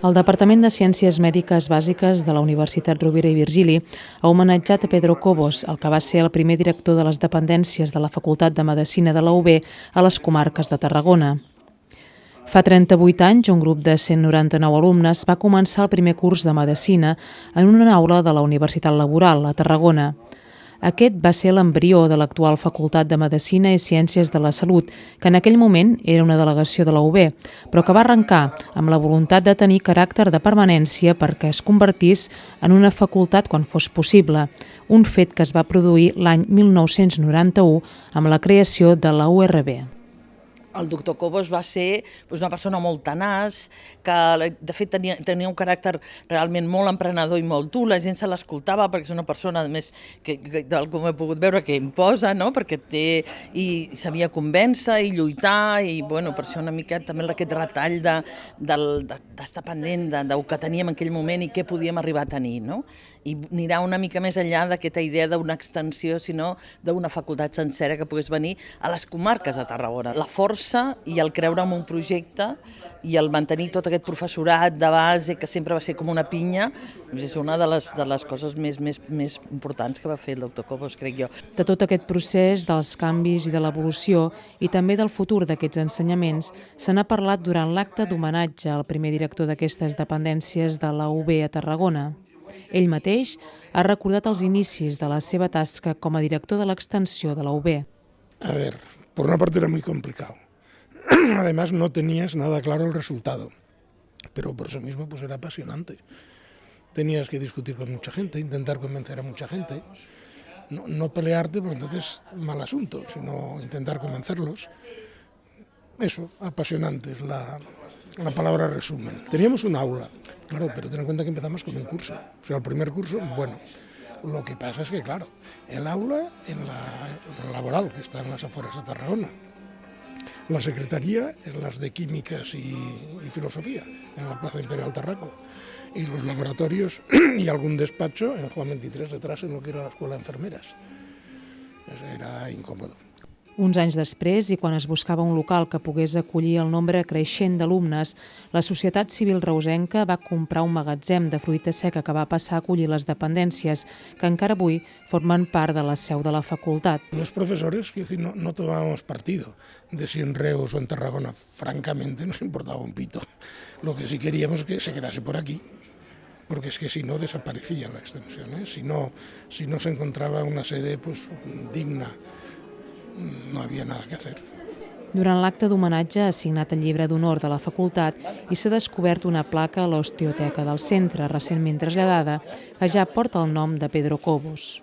El Departament de Ciències Mèdiques Bàsiques de la Universitat Rovira i Virgili ha homenatjat a Pedro Cobos, el que va ser el primer director de les dependències de la Facultat de Medicina de la UB a les comarques de Tarragona. Fa 38 anys, un grup de 199 alumnes va començar el primer curs de Medicina en una aula de la Universitat Laboral, a Tarragona. Aquest va ser l'embrió de l'actual Facultat de Medicina i Ciències de la Salut, que en aquell moment era una delegació de la UB, però que va arrencar amb la voluntat de tenir caràcter de permanència perquè es convertís en una facultat quan fos possible, un fet que es va produir l'any 1991 amb la creació de la URB. El doctor Cobos va ser una persona molt tenaç, que de fet tenia un caràcter realment molt emprenedor i molt dur, la gent se l'escoltava perquè és una persona, a més, com he pogut veure, que imposa, no? Perquè i sabia convèncer i lluitar, i per això una mica també aquest retall d'estar pendent del que teníem en aquell moment i què podíem arribar a tenir, no? I anirà una mica més enllà d'aquesta idea d'una extensió, sinó d'una facultat sencera que pogués venir a les comarques de Tarragona. La força i el creure en un projecte i el mantenir tot aquest professorat de base, que sempre va ser com una pinya, és una de les coses més importants que va fer el doctor Cobos, crec jo. De tot aquest procés, dels canvis i de l'evolució, i també del futur d'aquests ensenyaments, se n'ha parlat durant l'acte d'homenatge al primer director d'aquestes dependències de la UB a Tarragona. Ell mateix ha recordat els inicis de la seva tasca com a director de l'extensió de la UB. A ver, por una parte era muy complicado. Además no tenías nada claro el resultado, pero por eso mismo pues era apasionante. Tenías que discutir con mucha gente, intentar convencer a mucha gente, no pelearte, porque entonces mal asunto, sino intentar convencerlos. Eso, apasionante es la palabra resumen. Teníamos un aula, claro, pero ten en cuenta que empezamos con un curso. O sea, el primer curso, lo que pasa es que, claro, el aula en la laboral, que está en las afueras de Tarragona, la secretaría en las de Químicas y Filosofía, en la Plaza Imperial Tarraco, y los laboratorios y algún despacho en Juan 23 detrás, en lo que era la Escuela de Enfermeras. Era incòmode. Uns anys després, i quan es buscava un local que pogués acollir el nombre creixent d'alumnes, la societat civil reusenca va comprar un magatzem de fruita seca que va passar a acollir les dependències, que encara avui formen part de la seu de la facultat. Los profesores, no tomábamos partido de si en Reus o en Tarragona, francamente nos importaba un pito. Lo que sí queríamos es que se quedase por aquí, porque es que si no desaparecía la extensión, ¿eh? Si no se encontraba una sede digna, no havia nada que hacer. Durant l'acte d'homenatge ha signat el llibre d'honor de la facultat i s'ha descobert una placa a l'osteoteca del centre, recentment traslladada, que ja porta el nom de Pedro Cobos.